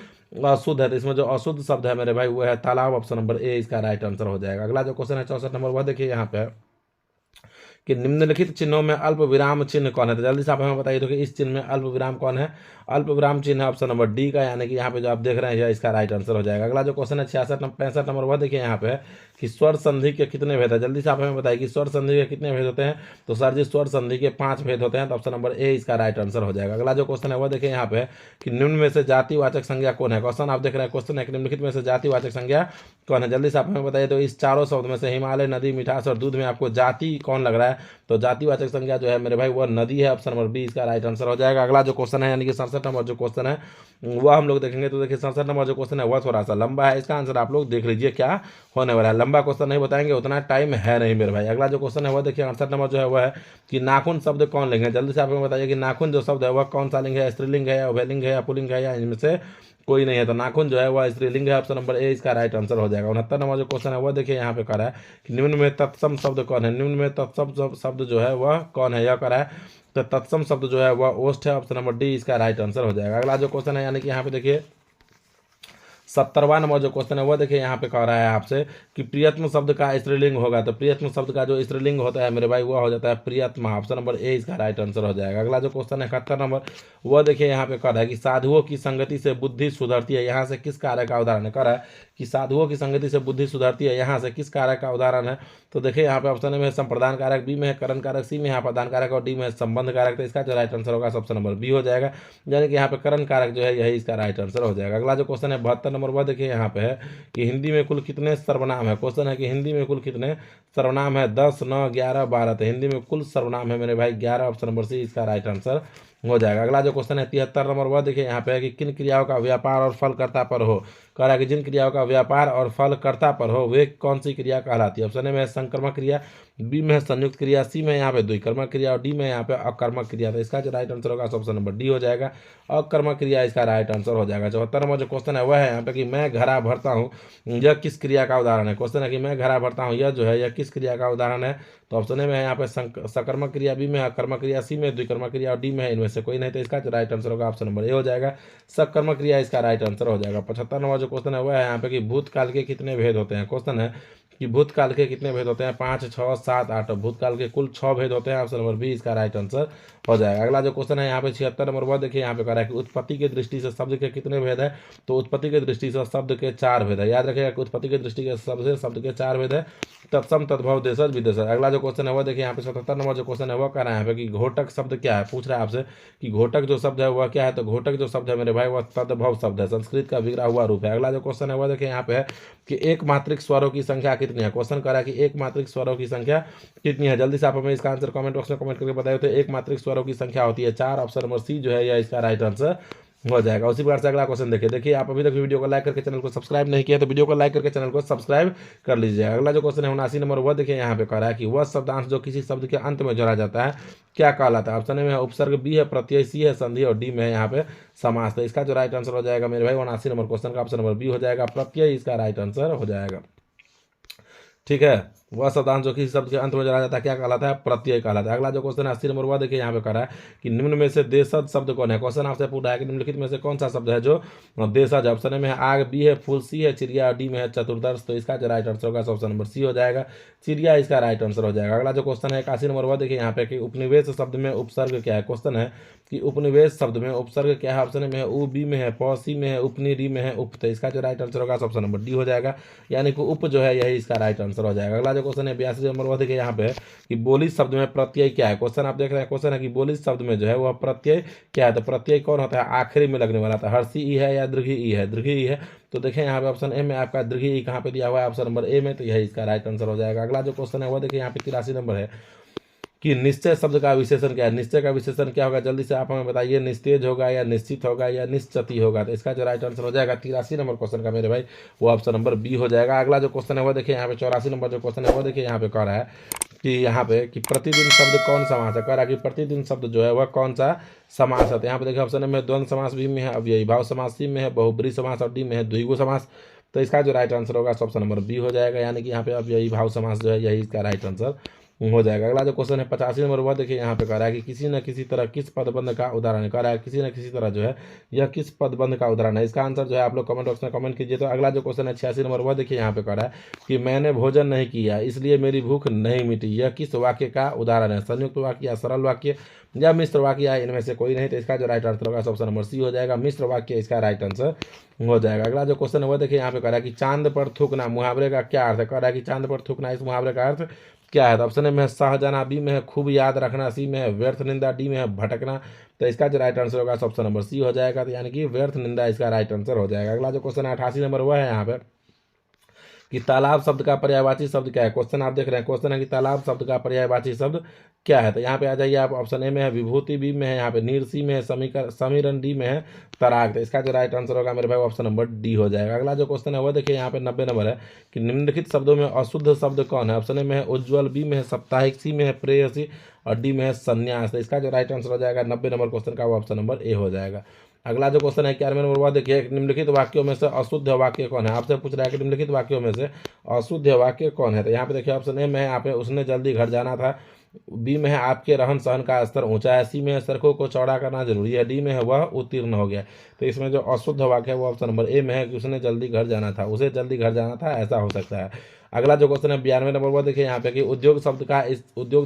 अशुद्ध है। तो इसमें जो अशुद्ध शब्द है मेरे भाई वो है तालाब, ऑप्शन नंबर ए इसका राइट आंसर हो जाएगा। अगला जो क्वेश्चन है 64 नंबर वह देखिए यहाँ पे कि निम्नलिखित चिन्हों में अल्प विराम चिन्ह कौन है। तो जल्दी से आप हमें बताइए तो कि इस चिन्ह में अल्प विराम कौन है। अल्प विराम चिन्ह है ऑप्शन नंबर डी का, यानी कि यहाँ पे जो आप देख रहे हैं इसका राइट आंसर हो जाएगा। अगला जो क्वेश्चन है 65 नंबर वह देखिए यहाँ पे कि स्वर संधि के कितने भेद है। जल्दी से आप हमें बताइए कि स्वर संधि के कितने भेद होते हैं। तो सर जी स्वर संधि के 5 भेद होते हैं, तो ऑप्शन नंबर ए इसका राइट आंसर हो जाएगा। अगला जो क्वेश्चन है वह देखिए यहाँ पे कि निम्न में से जातिवाचक संज्ञा कौन है। क्वेश्चन आप देख रहे हैं, क्वेश्चन है कि निम्नलिखित में से जातिवाचक संज्ञा कौन है। जल्दी से आप हमें बताइए तो इस चारों शब्द में से हिमालय, नदी, मिठास और दूध में आपको जाति कौन लग रहा है। तो जातिवाचक संज्ञा जो है मेरे भाई वह नदी है, ऑप्शन नंबर बी इसका राइट आंसर हो जाएगा। अगला जो क्वेश्चन है यानी कि 67 नंबर जो क्वेश्चन है वह हम लोग देखेंगे। तो देखिए 67 नंबर जो क्वेश्चन है वह थोड़ा सा लंबा है, इसका आंसर आप लोग देख लीजिए क्या होने वाला है। लंबा क्वेश्चन नहीं बताएंगे, उतना टाइम है नहीं मेरे भाई। अगला जो क्वेश्चन है वह देखिए 68 नंबर जो है वह है कि नाखून शब्द कौन लिंग है। जल्दी से आप हमें बताइए कि नाखून जो शब्द है वह कौन सा लिंग है, स्त्रीलिंग है या उभयलिंग है या पुल्लिंग है या इनमें से कोई नहीं है। तो नाखून जो है वह स्त्रीलिंग है, ऑप्शन नंबर ए इसका राइट आंसर हो जाएगा। 69 नंबर जो क्वेश्चन है वह देखिए यहाँ पे कर रहा है कि निम्न में तत्सम शब्द कौन है। निम्न में तत्सम शब्द जो है वह कौन है, यह कर रहा है। तो तत्सम शब्द जो है वह ओष्ठ है, ऑप्शन नंबर डी इसका राइट आंसर हो जाएगा। अगला जो क्वेश्चन है यानी कि यहाँ पे देखिए 70वां नंबर जो क्वेश्चन है वह देखिए यहाँ पे कह रहा है आपसे कि प्रियत्म शब्द का स्त्रीलिंग होगा। तो प्रियत्म शब्द का जो स्त्रीलिंग होता है मेरे भाई वह हो जाता है प्रियत्मा, ऑप्शन नंबर ए इसका राइट आंसर हो जाएगा। अगला जो क्वेश्चन है 71 नंबर वह देखिए यहाँ पे कह रहा है कि साधुओं की संगति से बुद्धि सुधरती है, यहाँ से किस कार्य का उदाहरण है। कह रहा है कि साधुओं की संगति से बुद्धि सुधरती है, यहाँ से किस कार्य का उदाहरण है। तो देखिए यहाँ पे ऑप्शन में है संप्रदान कारक, बी में है करण कारक, सी में है प्रदान कारक और डी में है संबंध कारक। तो इसका जो राइट आंसर होगा ऑप्शन नंबर बी हो जाएगा, यानी कि यहाँ पे करण कारक जो है यही इसका राइट आंसर हो जाएगा। अगला जो क्वेश्चन है 72 नंबर वह देखिए यहाँ पे है कि हिंदी में कुल कितने सर्वनाम है। क्वेश्चन है कि हिंदी में कुल कितने सर्वनाम है, 10, 9, 11, 12। तो हिंदी में कुल सर्वनाम है मेरे भाई 11, ऑप्शन नंबर सी इसका राइट आंसर हो जाएगा। अगला जो क्वेश्चन है 73 नंबर वह देखिए यहाँ पे है कि किन क्रियाओं का व्यापार और फल कर्ता पर हो। कह रहा है कि जिन क्रियाओं का व्यापार और फल कर्ता पर हो वे कौन सी क्रिया कहलाती है। ऑप्शन ए में है संकर्मक क्रिया, बी में है संयुक्त क्रिया, सी में यहाँ पे द्विकर्मक क्रिया और डी में यहाँ पे अकर्मक क्रिया। तो इसका जो राइट आंसर होगा ऑप्शन नंबर डी हो जाएगा, अकर्मक क्रिया इसका राइट आंसर हो जाएगा। 74 नंबर जो क्वेश्चन है वह है यहाँ पे कि मैं घड़ा भरता हूँ यह किस क्रिया का उदाहरण है। क्वेश्चन है कि मैं घड़ा भरता हूँ यह जो है यह किस क्रिया का उदाहरण है। तो ऑप्शन ए में है यहाँ पे सकर्मक क्रिया, बी में अकर्मक क्रिया, सी में द्विकर्मक क्रिया और डी में इनमें से कोई नहीं। तो इसका जो राइट आंसर होगा ऑप्शन नंबर ए हो जाएगा, सकर्मक क्रिया इसका राइट आंसर हो जाएगा। 75 नंबर जो क्वेश्चन है वह है यहाँ पे कि भूतकाल के कितने भेद होते हैं। क्वेश्चन है कि भूतकाल के कितने भेद होते हैं, 5, 6, 7, 8। भूतकाल के कुल 6 भेद होते हैं, ऑप्शन नंबर बी इसका राइट आंसर हो जाएगा। अगला जो क्वेश्चन है यहाँ पे 76 नंबर वह देखिए यहाँ पे कह रहा है कि उत्पत्ति की दृष्टि से शब्द के कितने भेद है। तो उत्पत्ति की दृष्टि से शब्द के 4 भेद है, याद रखिएगा कि उत्पत्ति की दृष्टि के शब्द के 4 भेद है, तत्सम, तद्भव, देशज, विदेशज। अगला जो क्वेश्चन है वह देखिए यहाँ पे 77 नंबर जो क्वेश्चन है वह कह रहा है यहाँ पे कि घोटक शब्द क्या है। पूछ रहा है आपसे कि घोटक जो शब्द है वह क्या है। तो घोटक जो शब्द है मेरे भाई वह तद्भव शब्द है, संस्कृत का बिगड़ा हुआ रूप है। अगला जो क्वेश्चन है वह देखिए यहाँ पे है कि एक मात्रिक स्वरों की संख्या कितनी है। क्वेश्चन कर रहा है कि एक मात्रिक स्वरों की संख्या कितनी है। जल्दी से आप हमें इसका आंसर कमेंट बॉक्स में कमेंट करके बताइए। तो एक मात्रिक स्वरों की संख्या होती है 4, ऑप्शन नंबर सी जो है यह इसका राइट आंसर हो जाएगा। उसी प्रकार से अगला क्वेश्चन देखिए। देखिए आप अभी तक वीडियो को लाइक करके चैनल को सब्सक्राइब नहीं किया तो वीडियो को लाइक करके चैनल को सब्सक्राइब कर लीजिए। अगला जो क्वेश्चन है 79 नंबर, वह देखिए यहाँ पे कह रहा है कि वह शब्दांश जो किसी शब्द के अंत में जोड़ा जाता है क्या कहलाता है। ऑप्शन ए में है उपसर्ग, बी है प्रत्यय, सी है संधि और डी में है यहाँ पे समास। तो इसका जो राइट आंसर हो जाएगा मेरे भाई 79 नंबर क्वेश्चन का ऑप्शन नंबर बी हो जाएगा, प्रत्यय इसका राइट आंसर हो जाएगा। ठीक है, वह शब्दांश जो किसी शब्द के अंत में जोड़ा जाता है क्या कहलाता है, प्रत्यय कहलाता है। अगला जो क्वेश्चन है 80 नंबर, वह देखिए यहाँ पे कह रहा है कि निम्न में से देशज शब्द कौन है। क्वेश्चन आपसे पूछा है कि निम्नलिखित में से कौन सा शब्द है जो देशज। ऑप्शन में है आग, बी है फूल, सी है चिड़िया, डी में है चतुर्दश। तो इसका जो राइट आंसर होगा ऑप्शन नंबर सी हो जाएगा, चिड़िया इसका राइट आंसर हो जाएगा। अगला जो क्वेश्चन है 81 नंबर, वह देखिए यहाँ पे कि उपनिवेश शब्द में उपसर्ग क्या है। क्वेश्चन है कि उपनिवेश शब्द में उपसर्ग क्या है। ऑप्शन में है उ, बी में है प, सी में है उपनी, डी में है उप। तो इसका जो राइट आंसर होगा ऑप्शन नंबर डी हो जाएगा, यानी कि उप जो है यही इसका राइट आंसर हो जाएगा। अगला जो क्वेश्चन है 82 नंबर, वह देखिए यहाँ पे कि बोली शब्द में प्रत्यय क्या है। क्वेश्चन आप देख रहे हैं, क्वेश्चन है कि बोली शब्द में जो है वह प्रत्यय क्या है। तो प्रत्यय कौन होता है, आखिरी में लगने वाला था, हर्षी ई है या दीर्घी ई है, दीर्घी ई है। तो देखें यहाँ पे ऑप्शन ए में आपका दीर्घी ई कहाँ पे दिया हुआ है, ऑप्शन नंबर ए में, तो यही इसका राइट आंसर हो जाएगा। अगला जो क्वेश्चन है वह देखिए यहाँ पे 83 नंबर है कि निश्चय शब्द का विशेषण क्या है। निश्चय का विशेषण क्या होगा, जल्दी से आप हमें बताइए, निस्तेज होगा या निश्चित होगा या निश्चती होगा। तो इसका जो राइट आंसर हो जाएगा 83 नंबर क्वेश्चन का मेरे भाई वो ऑप्शन नंबर बी हो जाएगा। अगला जो क्वेश्चन है वो देखिए यहाँ पे 84 नंबर जो क्वेश्चन है वो देखिए यहाँ पे कह रहा है कि यहाँ पे कि प्रतिदिन शब्द कौन समास है। कह रहा है कि प्रतिदिन शब्द जो है वह कौन सा समास है। तो यहाँ पे देखिए ऑप्शन में द्वंद्व समास, बी में है अव्ययी भाव समास, सी में है बहुब्रीहि समास और डी में है द्विगु समास। तो इसका जो राइट आंसर होगा ऑप्शन नंबर बी हो जाएगा, यानी कि यहाँ पे अव्ययी भाव समास जो है यही इसका राइट आंसर हो जाएगा। अगला जो क्वेश्चन है 85 नंबर, वह देखिए यहाँ पे कह रहा है कि किसी न किसी तरह किस पदबंध का उदाहरण है। कह रहा है किसी न किसी तरह जो है यह किस पदबंध का उदाहरण है। इसका आंसर जो है आप लोग कमेंट बॉक्स में कमेंट कीजिए। तो अगला जो क्वेश्चन है 86 नंबर, वह देखिए यहाँ पे कह रहा है कि मैंने भोजन नहीं किया इसलिए मेरी भूख नहीं मिटी, यह किस वाक्य का उदाहरण है। संयुक्त वाक्य या सरल वाक्य या मिश्र वाक्य या इनमें से कोई नहीं। तो इसका जो राइट आंसर होगा ऑप्शन नंबर सी हो जाएगा, मिश्र वाक्य इसका राइट आंसर हो जाएगा। अगला जो क्वेश्चन है वह देखिए यहाँ पे कह रहा है कि चांद पर थूकना मुहावरे का क्या अर्थ है। कह रहा है कि चांद पर थूकना इस मुहावरे का अर्थ क्या है। तो ऑप्शन में है सहजना, बी में है खूब याद रखना, सी में है व्यर्थ निंदा, डी में है भटकना। तो इसका जो राइट आंसर होगा ऑप्शन नंबर सी हो जाएगा, तो यानी कि व्यर्थ निंदा इसका राइट आंसर हो जाएगा। अगला जो क्वेश्चन है 88 नंबर, वह है यहाँ पे कि तालाब शब्द का पर्यायवाची शब्द क्या है। क्वेश्चन आप देख रहे हैं, क्वेश्चन है कि तालाब शब्द का पर्यायवाची शब्द क्या है। तो यहाँ पे आ जाइए आप, ऑप्शन ए में है विभूति, बी में है यहाँ पे नीर, सी में है समीरण, डी में है तराग। तो इसका जो राइट आंसर होगा मेरे भाई ऑप्शन नंबर डी हो जाएगा। अगला जो क्वेश्चन है वो देखिए यहाँ पे 90 नंबर है कि निम्नलिखित शब्दों में अशुद्ध शब्द कौन है। ऑप्शन ए में है उज्ज्वल, बी में है साप्ताहिक, सी में है प्रेयसी और डी में है संन्यास। तो इसका जो राइट आंसर हो जाएगा 90 नंबर क्वेश्चन का वो ऑप्शन नंबर ए हो जाएगा। अगला जो क्वेश्चन है 91 नंबर, वह देखिए निम्नलिखित वाक्यों में से अशुद्ध वाक्य कौन है। आपसे पूछ रहा है कि निम्नलिखित वाक्यों में से अशुद्ध वाक्य कौन है। तो यहाँ पे देखिए ऑप्शन ए में है यहाँ पे उसने जल्दी घर जाना था, बी में है आपके रहन सहन का स्तर ऊंचा है, सी में है सड़कों को चौड़ा करना जरूरी है, डी में है वह उत्तीर्ण हो गया। तो इसमें जो अशुद्ध वाक्य है वो ऑप्शन नंबर ए में है कि उसने जल्दी घर जाना था, उसे जल्दी घर जाना था, ऐसा हो सकता है। अगला जो क्वेश्चन है 92 नंबर, वो देखिए यहाँ पे कि उद्योग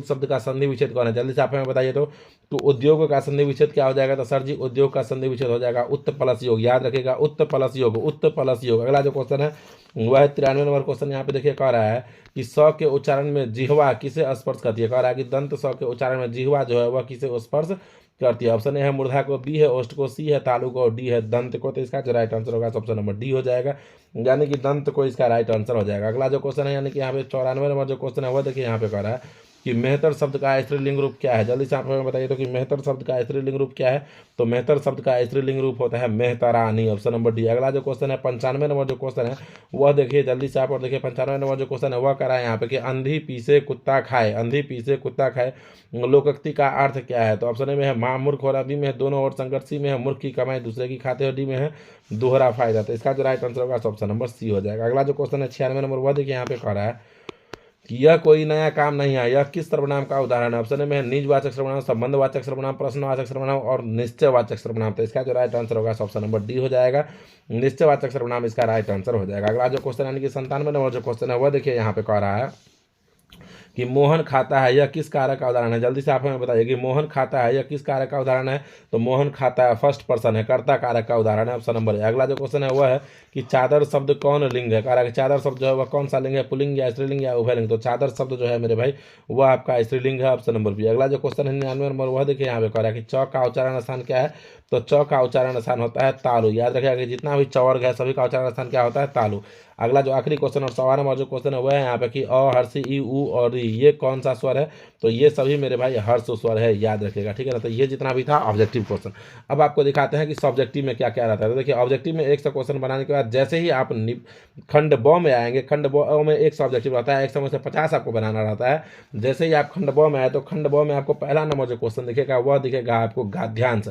शब्द का संधि विच्छेद कौन है। जल्दी से आप हमें बताइए। तो उद्योग का संधि विच्छेद क्या हो जाएगा। तो सर जी उद्योग का संधि विच्छेद हो जाएगा उत्त प्लस योग, याद रखिएगा उत्त प्लस योग, उत्त प्लस योग। अगला जो क्वेश्चन है वह 93 नंबर क्वेश्चन यहाँ पे देखिए कह रहा है कि स के उच्चारण में जिह्वा किसे स्पर्श करती है। कह रहा है कि दंत स के उच्चारण में जिह्वा जो है वह किसे स्पर्श करती है। ऑप्शन ए है मूर्धा को, बी है ओष्ठ को, सी है तालु को और डी है दंत को। तो इसका जो राइट आंसर होगा ऑप्शन नंबर डी हो जाएगा, यानी कि दंत को इसका राइट आंसर हो जाएगा। अगला जो क्वेश्चन है यानी कि यहाँ पे 94 नंबर जो क्वेश्चन है वह देखिए यहाँ पे कह रहा है कि मेहतर शब्द का स्त्रीलिंग रूप क्या है। जल्दी से आप हमें बताइए तो कि मेहतर शब्द का स्त्रीलिंग रूप क्या है। तो मेहतर शब्द का स्त्रीलिंग रूप होता है मेहतरानी, ऑप्शन नंबर डी। अगला जो क्वेश्चन है 95 नंबर जो क्वेश्चन है वह देखिए जल्दी से आप, और देखिए 95 नंबर जो क्वेश्चन है वह कह रहा है यहाँ पे कि अंधी पीसे कुत्ता खाए, अंधी पीसे कुत्ता खाए लोकोक्ति का अर्थ क्या है। तो ऑप्शन में है माँ मूर्ख हो रहा, बी में है दोनों और संकट, सी में है मूर्ख की कमाई दूसरे की खाते और डी में है दोहरा फायदा। तो इसका जो राइट आंसर होगा ऑप्शन नंबर सी हो जाएगा। अगला जो क्वेश्चन है 96 नंबर, वह देखिए यहाँ पे कह रहा है कि यह कोई नया काम नहीं है, यह किस सर्वनाम का उदाहरण है। ऑप्शन में है निजवाचक सर्वनाम, संबंधवाचक सर्वनाम, प्रश्नवाचक सर्वनाम और निश्चयवाचक सर्वनाम। तो इसका जो राइट आंसर होगा ऑप्शन नंबर डी हो जाएगा, निश्चयवाचक सर्वनाम इसका राइट आंसर हो जाएगा। अगला जो क्वेश्चन यानी कि 97 नंबर जो क्वेश्चन है वह देखिए यहाँ पे कह रहा है कि मोहन खाता है, यह किस कारक का उदाहरण है। जल्दी से आप हमें बताइए कि मोहन खाता है यह किस कारक का उदाहरण है। तो मोहन खाता है फर्स्ट पर्सन है, कर्ता कारक का उदाहरण है, ऑप्शन नंबर है। अगला जो क्वेश्चन है वह है कि चादर शब्द कौन लिंग है। कह रहा है कि चादर शब्द जो है वह कौन सा लिंग है, पुल्लिंग या स्त्रीलिंग या उभयलिंग। तो चादर शब्द जो है मेरे भाई वह आपका स्त्रीलिंग है, ऑप्शन नंबर बी। अगला जो क्वेश्चन है 99 नंबर, वह देखिए यहाँ पे कह रहा है कि च का उच्चारण स्थान क्या है। तो च का उच्चारण स्थान होता है तालु, याद रखिएगा कि जितना भी चवर्ग है सभी का उच्चारण स्थान क्या होता है तालु। अगला जो आखिरी क्वेश्चन और 1.25 नंबर जो क्वेश्चन है वह है यहाँ पे कि अ, हर्ष, ई, उ और री, ये कौन सा स्वर है? तो ये सभी मेरे भाई हर्ष स्वर है, याद रखिएगा, ठीक है ना। तो ये जितना भी था ऑब्जेक्टिव क्वेश्चन। अब आपको दिखाते हैं कि सब्जेक्टिव में क्या क्या रहता है। तो देखिए ऑब्जेक्टिव में 100 क्वेश्चन बनाने के बाद जैसे ही आप खंड ब में आएंगे, खंड ब में एक सब्जेक्टिव रहता है, 100 में से 50 आपको बनाना रहता है। जैसे ही आप खंड ब में आए तो खंड ब में आपको पहला नंबर जो क्वेश्चन दिखेगा वह दिखेगा आपको गद्यांश।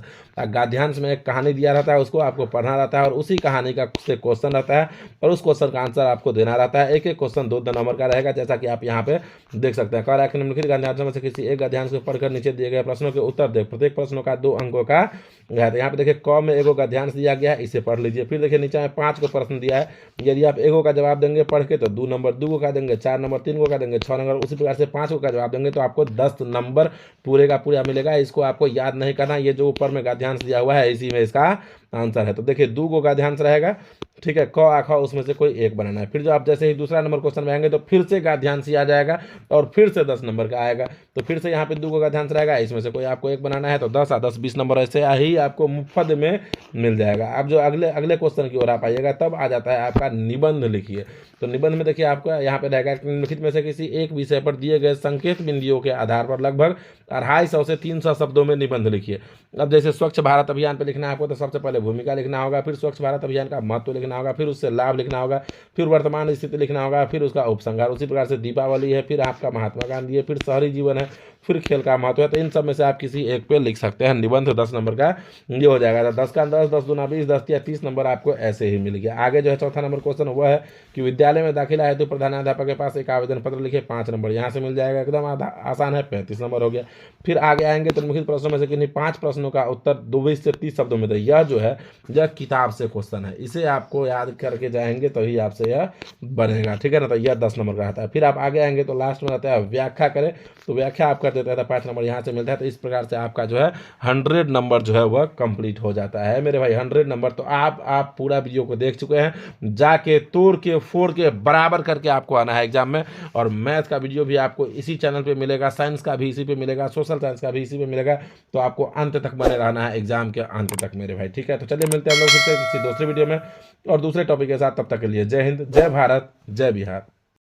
गद्यांश में एक कहानी दिया रहता है, उसको आपको पढ़ना रहता है और उसी कहानी का से क्वेश्चन रहता है और उस क्वेश्चन का आंसर आपको देना रहता है। एक एक क्वेश्चन 2 नंबर का रहेगा, जैसा कि आप यहाँ पे देख सकते हैं। कह रहा है कि निम्नलिखित गद्यांश में से किसी एक गद्यांश को पढ़कर नीचे दिए गए प्रश्नों के उत्तर दे, प्रत्येक प्रश्नों का 2 अंकों का है। तो यहाँ पे देखिए क में एगो गद्यांश दिया गया है, इसे पढ़ लीजिए। फिर देखिए नीचे में 5 को प्रश्न दिया है, यदि आप एगो का जवाब देंगे पढ़ के तो 2 नंबर, 2 का देंगे 4 नंबर, 3 का देंगे 6 नंबर, उसी प्रकार से 5 का जवाब देंगे तो आपको 10 नंबर पूरे का पूरा मिलेगा। इसको आपको याद नहीं करना, ये जो ऊपर में गद्यांश दिया हुआ है इसी में इसका आंसर है। तो देखिए 2 का गद्यांश रहेगा, ठीक है, क आ ख उसमें से कोई एक बनाना है। फिर जो आप जैसे ही दूसरा नंबर क्वेश्चन में आएंगे तो फिर से गद्यांश आ जाएगा और फिर से 10 नंबर का आएगा। तो फिर से यहाँ पे 2 का गद्यांश रहेगा, इसमें से कोई आपको एक बनाना है तो 10 आ 10 20 नंबर ऐसे ही आपको मुफ्त में मिल जाएगा। अब जो अगले अगले क्वेश्चन की ओर आप आइएगा तब आ जाता है आपका निबंध लिखिए। तो निबंध में देखिए आपको यहाँ पे रहेगा निम्नलिखित में से किसी एक विषय पर दिए गए संकेत बिंदुओं के आधार पर लगभग 250 से 300 शब्दों में निबंध लिखिए। अब जैसे स्वच्छ भारत अभियान पे लिखना है आपको तो सबसे पहले भूमिका लिखना होगा, फिर स्वच्छ भारत अभियान का महत्व लिखना होगा, फिर उससे लाभ लिखना होगा, फिर वर्तमान स्थिति लिखना होगा, फिर उसका उपसंहार। उसी प्रकार से दीपावली है, फिर आपका महात्मा गांधी है, फिर शहरी जीवन है, फिर खेल का महत्व है। तो इन सब में से आप किसी एक पे लिख सकते हैं निबंध। 10 नंबर का ये हो जाएगा। 10 का 10, 10 दूना 20, 10 या 30 नंबर आपको ऐसे ही मिल गया। आगे जो है चौथा नंबर क्वेश्चन वह है कि विद्यालय में दाखिला हेतु प्रधानाध्यापक के पास एक आवेदन पत्र लिखे, 5 नंबर यहाँ से मिल जाएगा, एकदम आसान है, 35 नंबर हो गया। फिर आगे आएंगे तो निम्नलिखित प्रश्नों में से किन्हीं 5 प्रश्नों का उत्तर 20 से 30 शब्दों में दे। यह जो है यह किताब से क्वेश्चन है, इसे आपको याद करके जाएंगे तो ही आपसे यह बनेगा, ठीक है ना। तो यह 10 नंबर का आता है। फिर आप आगे आएंगे तो लास्ट में आता है व्याख्या करें, तो व्याख्या आप कर देते हैं तो 5 नंबर यहाँ से मिलता है। तो इस प्रकार से आपका जो है 100 नंबर जो है वह कंप्लीट हो जाता है मेरे भाई, 100 नंबर। तो आप पूरा वीडियो को देख चुके हैं, जाके तोड़ के फोड़ के बराबर करके आपको आना है एग्जाम में। और मैथ का वीडियो भी आपको इसी चैनल पे मिलेगा, साइंस का भी इसी पे मिलेगा, सोशल साइंस का भी इसी पे मिलेगा। तो आपको अंत तक बने रहना है, एग्जाम के अंत तक मेरे भाई, ठीक है। तो चलिए मिलते हैं हम लोग फिर से किसी दूसरे वीडियो में और दूसरे टॉपिक के साथ। तब तक के लिए जय हिंद, जय भारत, जय बिहार।